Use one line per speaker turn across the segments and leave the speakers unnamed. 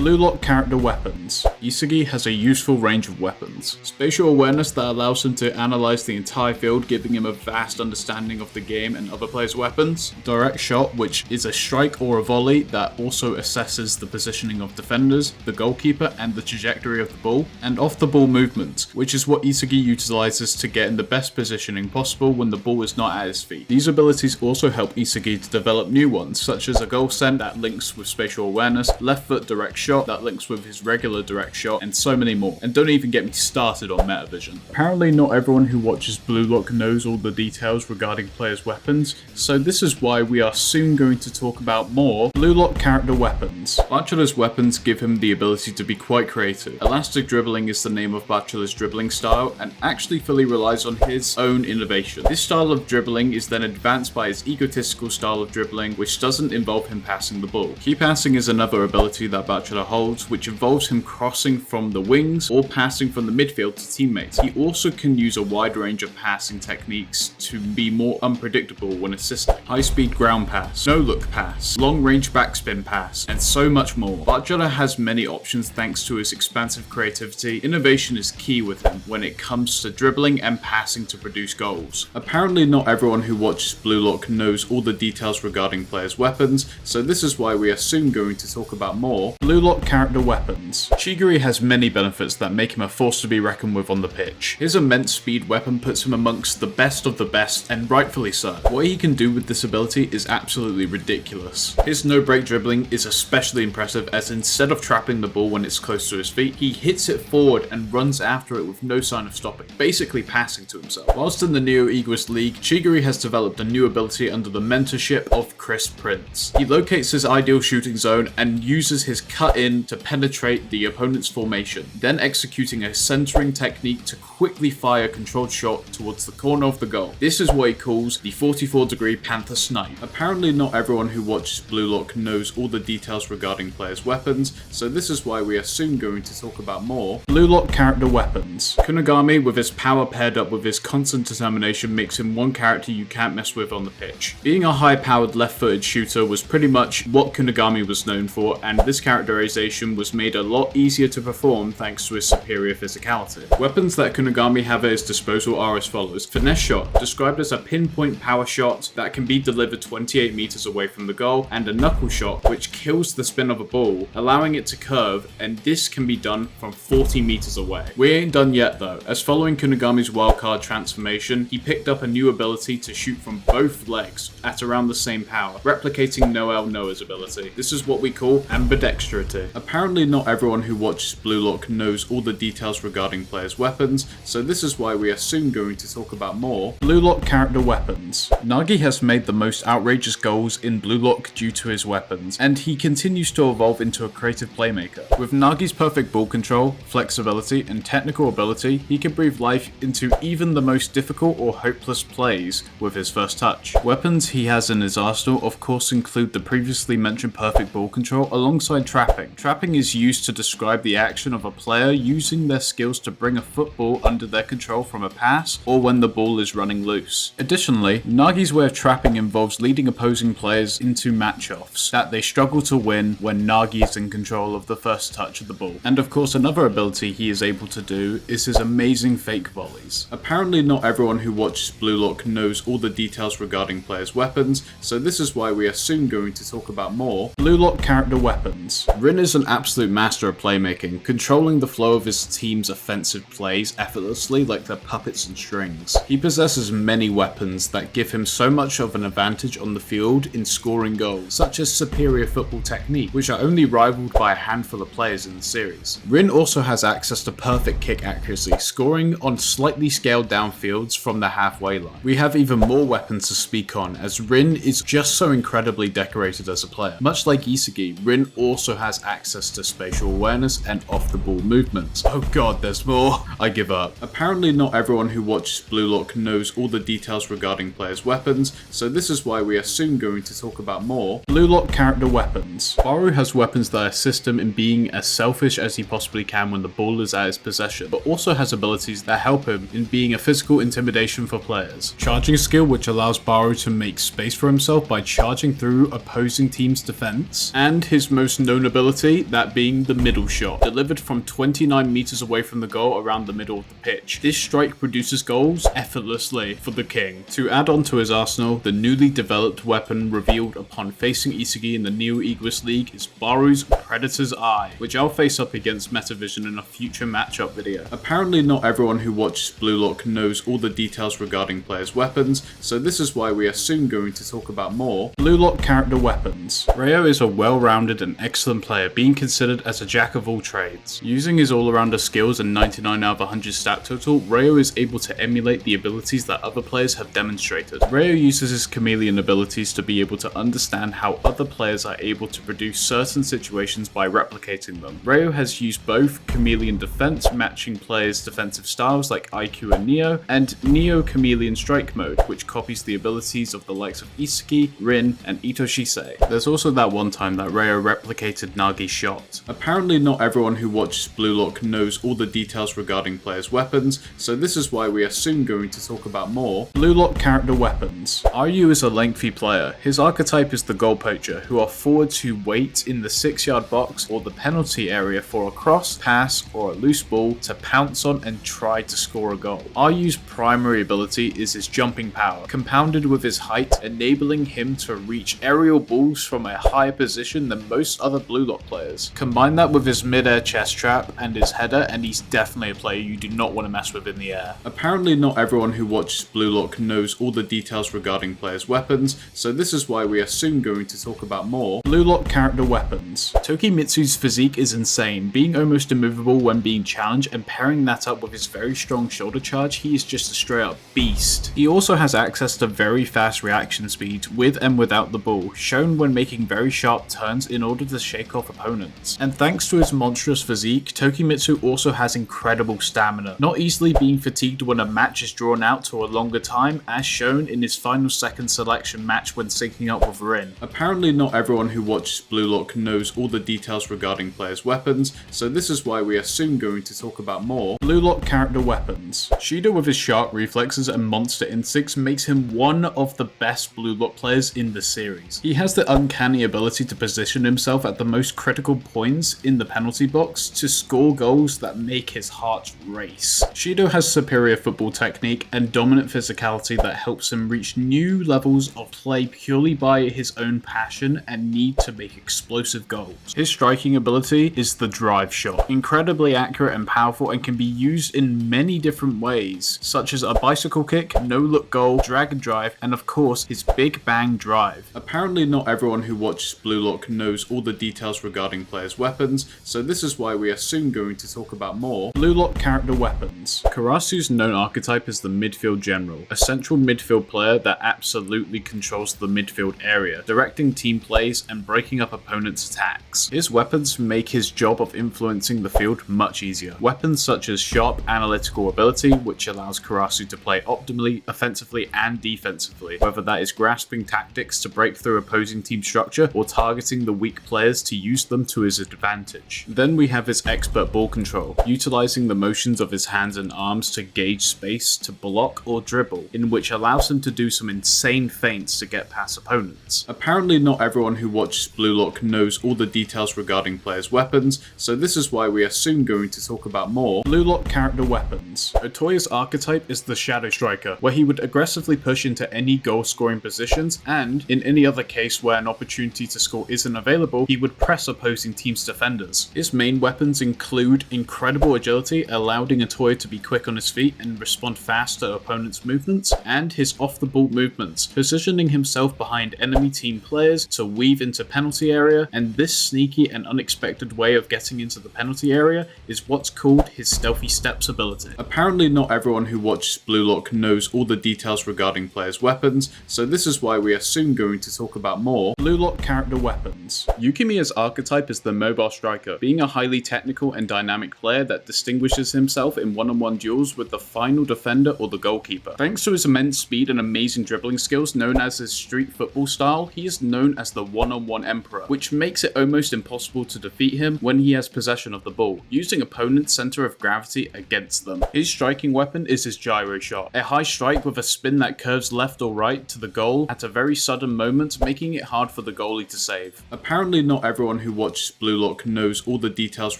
Blue Lock character weapons. Isagi has a useful range of weapons. Spatial awareness that allows him to analyze the entire field, giving him a vast understanding of the game and other players' weapons. Direct shot, which is a strike or a volley that also assesses the positioning of defenders, the goalkeeper, and the trajectory of the ball. And off the ball movement, which is what Isagi utilizes to get in the best positioning possible when the ball is not at his feet. These abilities also help Isagi to develop new ones, such as a goal send that links with spatial awareness, left foot direct shot that links with his regular direct shot, and so many more. And don't even get me started on metavision. Apparently not everyone who watches Blue Lock knows all the details regarding players' weapons, so this is why we are soon going to talk about more Blue Lock character weapons. Bachira's weapons give him the ability to be quite creative. Elastic dribbling is the name of Bachira's dribbling style, and actually fully relies on his own innovation. This style of dribbling is then advanced by his egotistical style of dribbling, which doesn't involve him passing the ball. Key passing is another ability that Bachira holds, which involves him crossing from the wings or passing from the midfield to teammates. He also can use a wide range of passing techniques to be more unpredictable when assisting. High-speed ground pass, no-look pass, long-range backspin pass, and so much more. Bachira has many options thanks to his expansive creativity. Innovation is key with him when it comes to dribbling and passing to produce goals. Apparently not everyone who watches Blue Lock knows all the details regarding players' weapons, so this is why we are soon going to talk about more Blue Lock character weapons. Chigiri has many benefits that make him a force to be reckoned with on the pitch. His immense speed weapon puts him amongst the best of the best, and rightfully so. What he can do with this ability is absolutely ridiculous. His no-break dribbling is especially impressive, as instead of trapping the ball when it's close to his feet, he hits it forward and runs after it with no sign of stopping, basically passing to himself. Whilst in the Neo-Egoist League, Chigiri has developed a new ability under the mentorship of Chris Prince. He locates his ideal shooting zone and uses his cut-in to penetrate the opponent's formation, then executing a centering technique to quickly fire a controlled shot towards the corner of the goal. This is what he calls the 44-degree Panther Snipe. Apparently not everyone who watches Blue Lock knows all the details regarding players' weapons, so this is why we are soon going to talk about more Blue Lock character weapons. Kunigami, with his power paired up with his constant determination, makes him one character you can't mess with on the pitch. Being a high-powered left-footed shooter was pretty much what Kunigami was known for, and this characterization was made a lot easier to perform thanks to his superior physicality. Weapons that Kunigami have at his disposal are as follows. Finesse shot, described as a pinpoint power shot that can be delivered 28 meters away from the goal, and a knuckle shot, which kills the spin of a ball, allowing it to curve, and this can be done from 40 meters away. We ain't done yet though, as following Kunigami's wildcard transformation, he picked up a new ability to shoot from both legs at around the same power, replicating Noel Noah's ability. This is what we call ambidextrity. Apparently not everyone who watches Blue Lock knows all the details regarding players' weapons, so this is why we are soon going to talk about more Blue Lock character weapons. Nagi has made the most outrageous goals in Blue Lock due to his weapons, and he continues to evolve into a creative playmaker. With Nagi's perfect ball control, flexibility, and technical ability, he can breathe life into even the most difficult or hopeless plays with his first touch. Weapons he has in his arsenal of course include the previously mentioned perfect ball control alongside trapping. Trapping is used to describe the action of a player using their skills to bring a football under their control from a pass or when the ball is running loose. Additionally, Nagi's way of trapping involves leading opposing players into match-offs that they struggle to win when Nagi is in control of the first touch of the ball. And of course another ability he is able to do is his amazing fake volleys. Apparently not everyone who watches Blue Lock knows all the details regarding players' weapons, so this is why we are soon going to talk about more Blue Lock character weapons. Rin is an absolute master of playmaking, controlling the flow of his team's offensive plays effortlessly like they're puppets and strings. He possesses many weapons that give him so much of an advantage on the field in scoring goals, such as superior football technique, which are only rivaled by a handful of players in the series. Rin also has access to perfect kick accuracy, scoring on slightly scaled down fields from the halfway line. We have even more weapons to speak on, as Rin is just so incredibly decorated as a player. Much like Isagi, Rin also has access to spatial awareness and off-the-ball movements. Oh god, there's more. I give up. Apparently not everyone who watches Blue Lock knows all the details regarding players' weapons, so this is why we are soon going to talk about more Blue Lock character weapons. Barou has weapons that assist him in being as selfish as he possibly can when the ball is at his possession, but also has abilities that help him in being a physical intimidation for players. Charging skill, which allows Barou to make space for himself by charging through opposing team's defense, and his most known ability ability, that being the middle shot, delivered from 29 meters away from the goal around the middle of the pitch. This strike produces goals effortlessly for the king. To add on to his arsenal, the newly developed weapon revealed upon facing Isagi in the Neo Eagles League is Barou's Predator's Eye, which I'll face up against Metavision in a future matchup video. Apparently not everyone who watches Blue Lock knows all the details regarding players' weapons, so this is why we are soon going to talk about more Blue Lock character weapons. Ryo is a well-rounded and excellent player, being considered as a jack of all trades. Using his all-rounder skills and 99 out of 100 stat total, Ryo is able to emulate the abilities that other players have demonstrated. Ryo uses his chameleon abilities to be able to understand how other players are able to produce certain situations by replicating them. Ryo has used both chameleon defense, matching players' defensive styles like IQ and Neo, and Neo chameleon strike mode, which copies the abilities of the likes of Isagi, Rin, and Itoshise. There's also that one time that Ryo replicated Nagi's shot. Apparently not everyone who watches Blue Lock knows all the details regarding players' weapons, so this is why we are soon going to talk about more Blue Lock character weapons. Ryu is a lengthy player. His archetype is the goal poacher, who are forwards who wait in the 6-yard box or the penalty area for a cross, pass, or a loose ball to pounce on and try to score a goal. Ryu's primary ability is his jumping power, compounded with his height, enabling him to reach aerial balls from a higher position than most other Blue Lock players. Combine that with his mid-air chest trap and his header, and he's definitely a player you do not want to mess with in the air. Apparently not everyone who watches Blue Lock knows all the details regarding players' weapons, so this is why we are soon going to talk about more Blue Lock character weapons. Tokimitsu's physique is insane, being almost immovable when being challenged, and pairing that up with his very strong shoulder charge, he is just a straight up beast. He also has access to very fast reaction speed with and without the ball, shown when making very sharp turns in order to shake off opponents. And thanks to his monstrous physique, Tokimitsu also has incredible stamina, not easily being fatigued when a match is drawn out to a longer time, as shown in his final second selection match when syncing up with Rin. Apparently not everyone who watches Blue Lock knows all the details regarding players' weapons, so this is why we are soon going to talk about more Blue Lock character weapons. Shido with his sharp reflexes and monster instincts makes him one of the best Blue Lock players in the series. He has the uncanny ability to position himself at the most critical points in the penalty box to score goals that make his heart race. Shido has superior football technique and dominant physicality that helps him reach new levels of play purely by his own passion and need to make explosive goals. His striking ability is the drive shot, incredibly accurate and powerful, and can be used in many different ways, such as a bicycle kick, no-look goal, drag and drive, and of course his big bang drive. Apparently not everyone who watches Blue Lock knows all the details regarding players' weapons, so this is why we are soon going to talk about more Blue Lock character weapons. Karasu's known archetype is the midfield general, a central midfield player that absolutely controls the midfield area, directing team plays and breaking up opponents' attacks. His weapons make his job of influencing the field much easier. Weapons such as sharp analytical ability, which allows Karasu to play optimally, offensively and defensively, whether that is grasping tactics to break through opposing team structure or targeting the weak players to use them to his advantage. Then we have his expert ball control, utilizing the motions of his hands and arms to gauge space to block or dribble, in which allows him to do some insane feints to get past opponents. Apparently not everyone who watches Blue Lock knows all the details regarding players' weapons, so this is why we are soon going to talk about more Blue Lock character weapons. Otoya's archetype is the Shadow Striker, where he would aggressively push into any goal-scoring positions, and in any other case where an opportunity to score isn't available, he would press opposing teams' defenders. His main weapons include incredible agility, allowing Otoya to be quick on his feet and respond fast to opponents' movements, and his off-the-ball movements, positioning himself behind enemy team players to weave into penalty area, and this sneaky and unexpected way of getting into the penalty area is what's called his stealthy steps ability. Apparently not everyone who watches Blue Lock knows all the details regarding players' weapons, so this is why we are soon going to talk about more Blue Lock character weapons. Yukimiya's archetype is the mobile striker, being a highly technical and dynamic player that distinguishes himself in one-on-one duels with the final defender or the goalkeeper. Thanks to his immense speed and amazing dribbling skills known as his street football style, he is known as the one-on-one emperor, which makes it almost impossible to defeat him when he has possession of the ball, using opponent's center of gravity against them. His striking weapon is his gyro shot, a high strike with a spin that curves left or right to the goal at a very sudden moment, making it hard for the goalie to save. Apparently not everyone everyone who watches Blue Lock knows all the details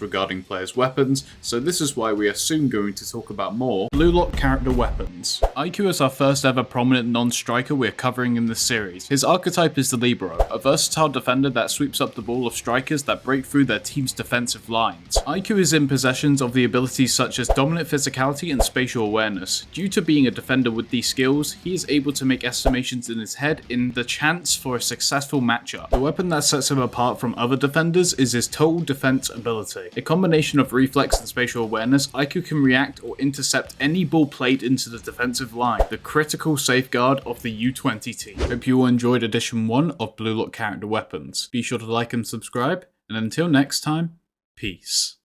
regarding players' weapons, so this is why we are soon going to talk about more Blue Lock character weapons. Aiku is our first ever prominent non-striker we're covering in this series. His archetype is the Libero, a versatile defender that sweeps up the ball of strikers that break through their team's defensive lines. Aiku is in possession of the abilities such as dominant physicality and spatial awareness. Due to being a defender with these skills, he is able to make estimations in his head in the chance for a successful matchup. The weapon that sets him apart from other defenders is his total defense ability. A combination of reflex and spatial awareness, Aiku can react or intercept any ball played into the defensive line, the critical safeguard of the U20 team. Hope you all enjoyed edition 1 of Blue Lock character weapons. Be sure to like and subscribe, and until next time, peace.